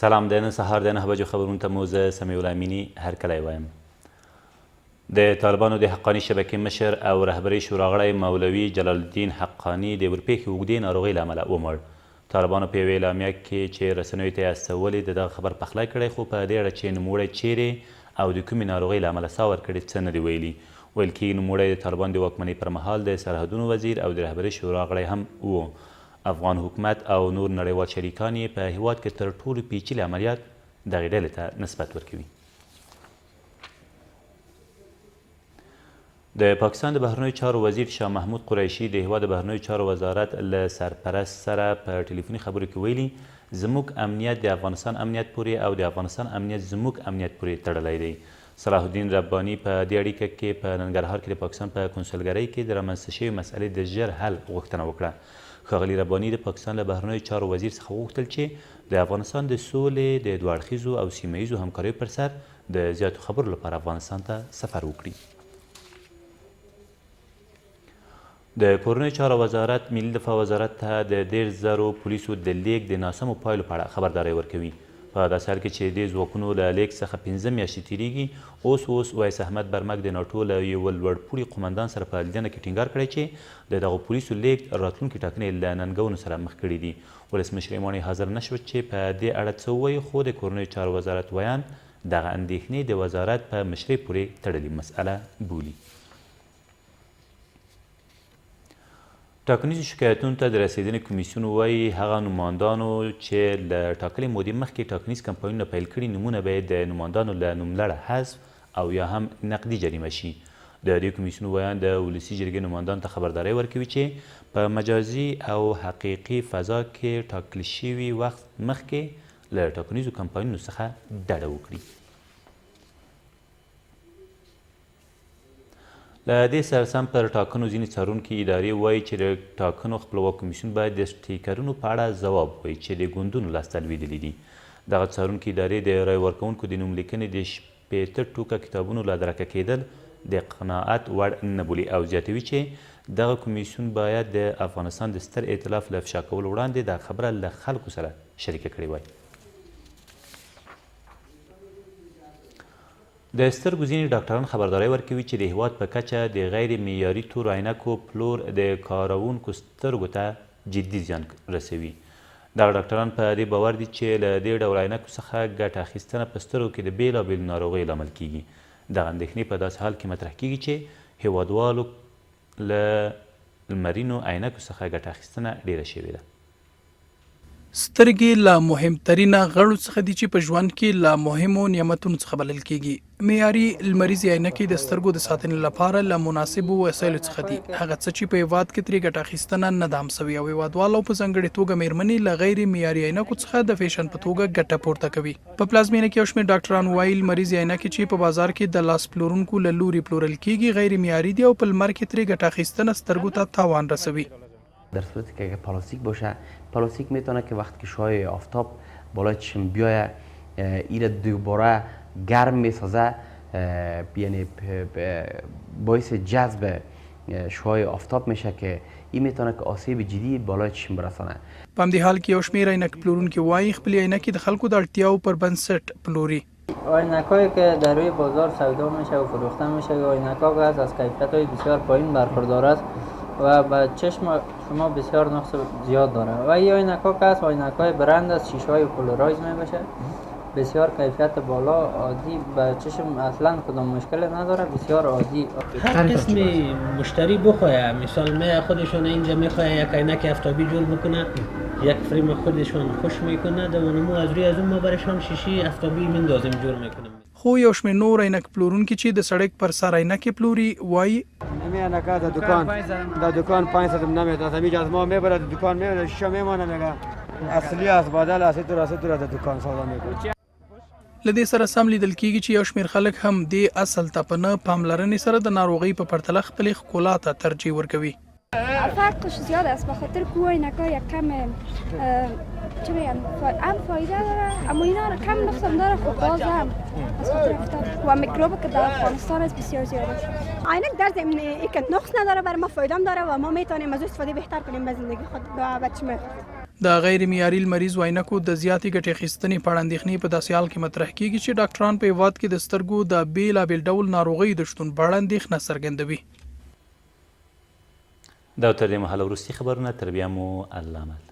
سلام د نن سهار د 9 بجو خبرونو ته مو زه سمیع الله امیني هرکلی وایم. د طالبانو د حقاني شبکې مشر او رهبرۍ شورا غړی مولوي جلال الدین حقاني د ورپېښې اوږدې ناروغۍ له امله ومړ. طالبانو په یوې اعلامیه کې چې رسنیو ته یې استولې د دغه خبر پخلی کړی، خو په دې اړه چې نوموړی چیرې او د کومې ناروغۍ له امله ساه ورکړې څه نه دي ویلي. ویل کېږي نوموړی د طالبانو د واکمنۍ پر مهال د سرحدونو وزیر او د رهبرۍ شورا غړی هم و. افغان حکومت او نور نړیوال شریکان یې په هیواد کې تر ټولو پیچلي عملیات دغې ډلې ته نسبت ورکوي. د پاکستان د بهرنیو چارو وزیر شاه محمود قریشي د هیواد د بهرنیو چارو وزارت له سرپرست سره په ټلیفوني خبرو کې ویلي زموږ امنیت د افغانستان امنیت پورې او د افغانستان امنیت زموږ امنیت پورې تړلی دی. صلاح الدین رباني په دې اړیکه کې په ننګرهار کې د پاکستان په کنسولګرۍ کې د رامنځته شوې مسئلې د ژر حل غوښتنه وکړه. ښاغلي رباني د پاکستان له بهرنیو چارو وزیر څخه وغوښتل چې د افغانستان د سولې د دوه اړخیزو او سیمه ییزو همکاریو پر سر د زیاتو خبرو لپاره افغانستان ته سفر وکړي. د کورنیو چارو وزارت ملي دفاع وزارت ته د 10,000 پولیسو د لیږد د ناسمو پایلو په اړه خبرداری ورکوي. په داسې حال کې چې دې ځواکونو له لیږد څخه 15 میاشتې تیریږي، اوس وایس احمد برمک د ناټو له یوه لوړپوړي قومندان سره په لیدنه کې ټینګار کړی چې د دغو پولیسو لیږد راتلونکي ټاکنې له ننګونو سره مخ کړي دي. ولسمشر ایماني حاضر نه شوه چې په دې اړه څه ووایي، خو د کورنیو چارو وزارت ویان دغه اندېښنې د وزارت په مشرۍ پورې تړلې مسئله بولي. ټاکنیزو شکایتونو ته د رسېدنې کمیسیون وایي هغه نوماندانو چې له ټاکلې مودې مخکې ټاکنیز کمپاینونه پیل کړي نومونه به د نوماندانو له نوملړه حذف او یا هم نقدي جریمه شي. د دې کمیسیون ویان د ولسي جرګې نوماندانو ته خبرداری ورکوي چې په مجازي او حقیقي فضا کې ټاکل شوي وخت مخکې له ټاکنیزو کمپاینونو څخه ډډه وکړي. له دې سره سم پر ټاکنو ځینې څارونکي ادارې وایي چې د ټاکنو خپلواک کمیسیون باید د سټیکرونو په اړه ځواب ووایي چې د ګوندونو لاسته لوېدلي دي. دغه څارونکي ادارې د رای ورکوونکو د نوملیکنې د 15 ټوکه کتابونو له درکه کېدل د قناعت وړ نه بولي او زیاتوي چې دغه کمیسیون باید د افغانستان د ستر ائتلاف له افشا کولو وړاندې دا خبره له خلکو سره شریکه کړې وای. د سترګو ځینې ډاکټران خبرداری ورکوي چې د هیواد په کچه د غیر معیاري تورو عینکو پلور د کاروونکو سترګو ته جدي زیان رسوي. دغه ډاکټران په دې باور دي چې له دې ډول عینکو څخه ګټه اخیستنه په سترګو کې د بېلابېلو ناروغیو لامل کیږي. دغه اندېښنې په داسې حال کې مطرح کیږي چې هیوادوالو له لمرینو عینکو څخه ګټه اخیستنه ډیره شوې ده. سترګې له مهمترینه غړو څخه دي چې په ژوند کې له مهمو نعمتونو څخه بلل کیږي. معیاري لمریزې عینکې د سترګو د ساتنې لپاره له مناسبو وسایلو څخه دي. هغه څه چې په هیواد کې ترې ګټه اخیستنه نه ده هم سوې او هیوادوالو په ځانګړې توګه میرمنې له غیر معیاري عینکو څخه د فیشن په توګه ګټه پورته کوي. په پلازمینه کې یو شمېر ډاکټران وایي لمریزې عینکې چې په بازار کې د لاس پلورونکو له لوري پلورل کیږي غیر معیاري دي او په لمر کې ترې ګټه اخیستنه سترګو ته تاوان رسوي. در صورتی که پلاستیک باشه، پلاستیک میتونه که وقتی که شعاع آفتاب بالای چشم بیایه ایره دوباره گرم میسازه، یعنی باعث جذب شعاع آفتاب میشه که این میتونه که آسیب جدی بالای چشم برسانه. په همدې حال کې یو شمېر عینک پلورونکي وایي خپلې عینکې د خلکو د اړتیاو پر بنسټ پلوري. عینک‌هایی که در روی بازار سودا میشه و فروخته میشه عینک‌ها از کیفیت‌های بسیار پایین برخوردار است و به چشم شما بسیار نقص زیاد داره و این عینک‌ها که از عینک‌های برند از شیشه‌های پولارایز میشه، بسیار کیفیت بالا، عادی، به چشم اصلا کدام مشکل نداره، بسیار عادی. هر قسم مشتری بخواه، مثال من خودشون اینجا میخواه یک عینک آفتابی جور بکنه، یک فریم خودشون خوش میکنه، دوانمو از روی از اون ما برشان شیشه آفتابی مندازیم جور میکنیم. خو یو شمېر نور عینک پلورونکي چې د سړک پر سر عینکې پلوري وایي همین عینک‌ها در دکان 500 نمیاد، از همینجا از ما میبره دکان میبره شیشه میمانه میگه اصلی است بدل است تو در دکان سودا میکنه. له دې سره سم لیدل کیږي چې یو شمېر خلک هم دې اصل ته په نه پاملرنې سره د ناروغۍ په پرتله خپلې ښکلا ته ترجیح ورکوي. فرقش زیاد است به خاطر که عینک‌ها یک کم چه میگن هم فایده داره اما اینا کم نقصان داره، خب باز هم از خاطر آفتاب و میکروب که در افغانستان است بسیار زیاد است. عینک در ضمن اینکه نقص نداره برای ما فایده هم داره و ما میتونیم از استفاده بهتر کنیم به زندگی خود و بچه‌مون. د غیر معیاري لمریز عینکو د زیاتې ګټې اخیستنې په اړه اندېښنې په داسې حال کې مطرح کیږي چې ډاکټران په هیواد کې د سترګو د بېلابېل ډول ناروغیو د شتون په اړه اندېښنه څرګندوي. دا تر دې مهاله وروستي خبرونه، تر بیا مو الله مل.